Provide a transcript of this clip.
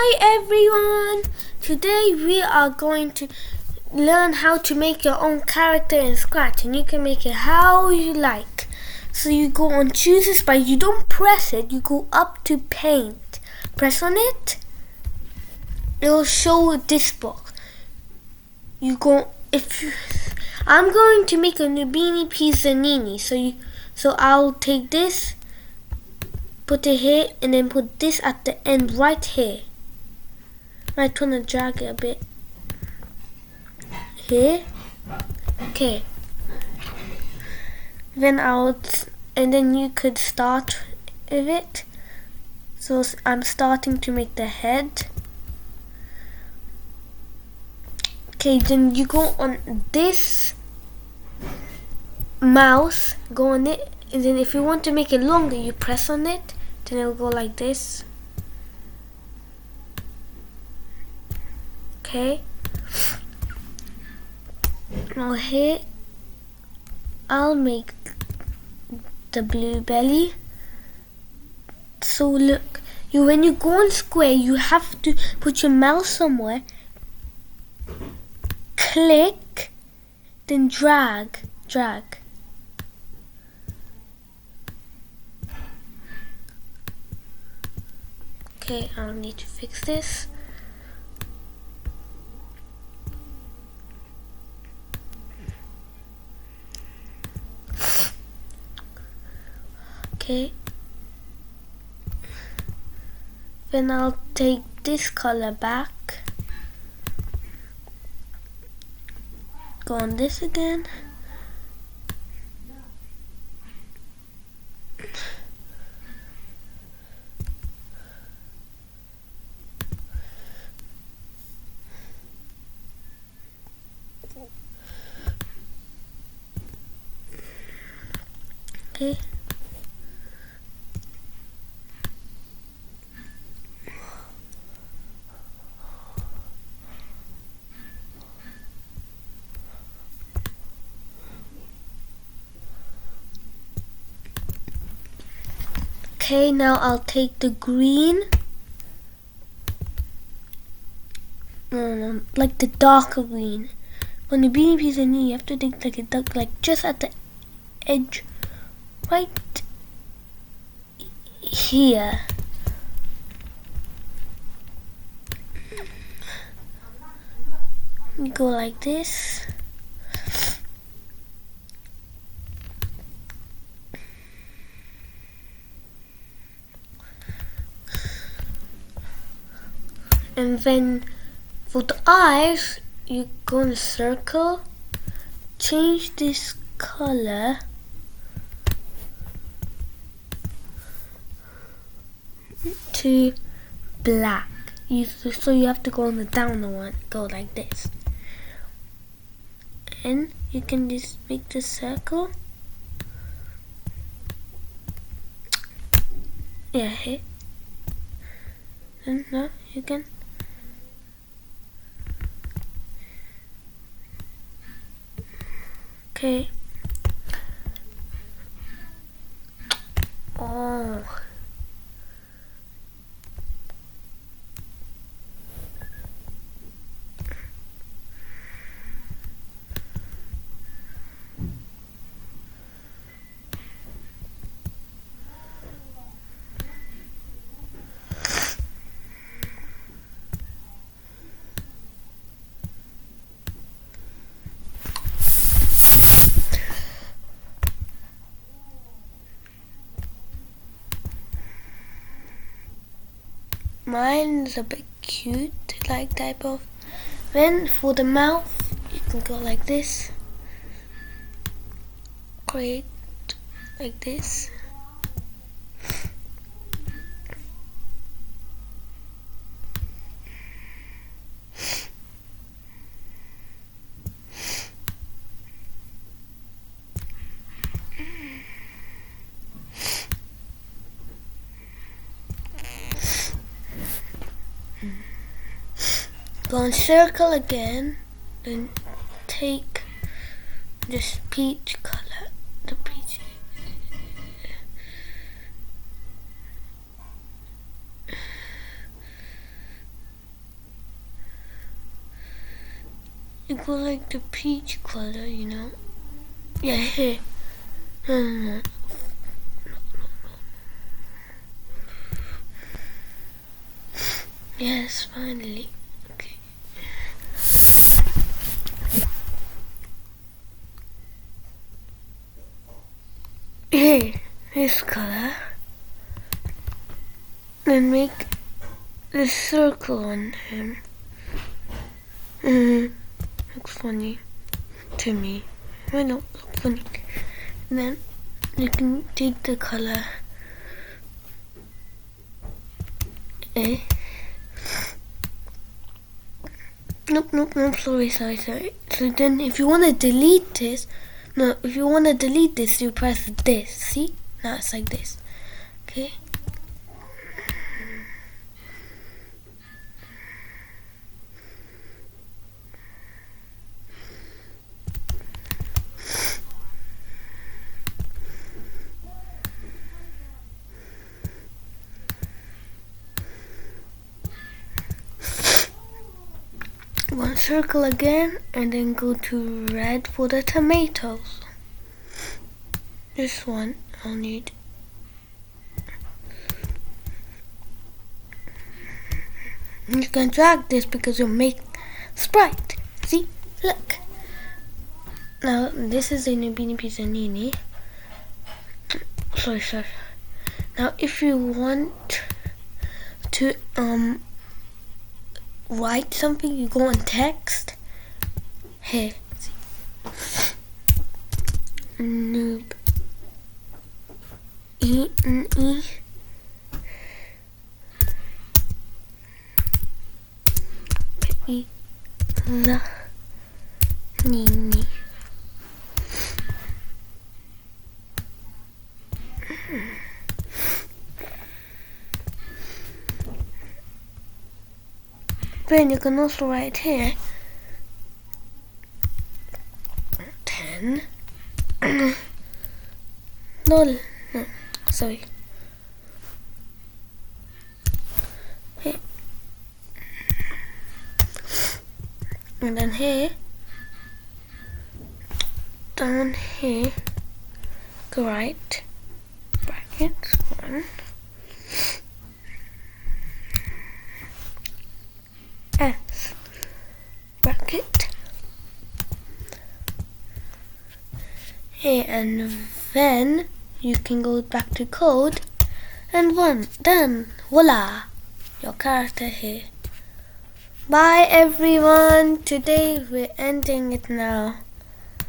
Hi everyone! Today we are going to learn how to make your own character in Scratch, and you can make it how you like. So you go on choose a sprite, you don't press it, you go up to paint. Press on it, it will show this box. I'm going to make a noobini pizzanini, so I'll take this, put it here, and then put this at the end right here. I want to drag it a bit here. Okay. And then you could start with it. So I'm starting to make the head. Okay, then you go on this mouse, go on it, and then if you want to make it longer, you press on it, then it'll go like this. Okay. Now here, I'll make the blue belly. So look, when you go on square, you have to put your mouse somewhere, click, then drag. Okay, I'll need to fix this. Okay. Then I'll take this color back. Go on this again. Okay. Okay, now I'll take the green. No, like the darker green. On the beanie piece of knee, you have to take like a duck, like just at the edge, right here. You go like this. And then for the eyes, you go in a circle, change this color to black. So you have to go on the downer one, go like this. And you can just make the circle. Yeah, here. And now you can. Okay. Oh. Mine is a bit cute, like type of. Then for the mouth, you can go like this. Create like this. Go and circle again, and take this peach color, the peach. it goes like the peach color, you know. Yeah, here. No. Yes, finally. Okay. Here, this color. Then make this circle on him. Looks funny to me. Why not look funny? And then you can take the color. Nope, sorry. So then if you want to delete this, you press this, see? Now it's like this, okay? One circle again, and then go to red for the tomatoes. This one I'll need. You can drag this because you'll make sprite. See? Look. Now this is a noobini pizzanini. Sorry. Now if you want to write something, you go on text. Here, see. Noob. E-N-E. Pizzanini. Then you can also write here 10. No, sorry. Here. And then here, down here, go right, brackets 1. S bracket here, and then you can go back to code and done. Voila, your character here. Bye everyone, today we're ending it now.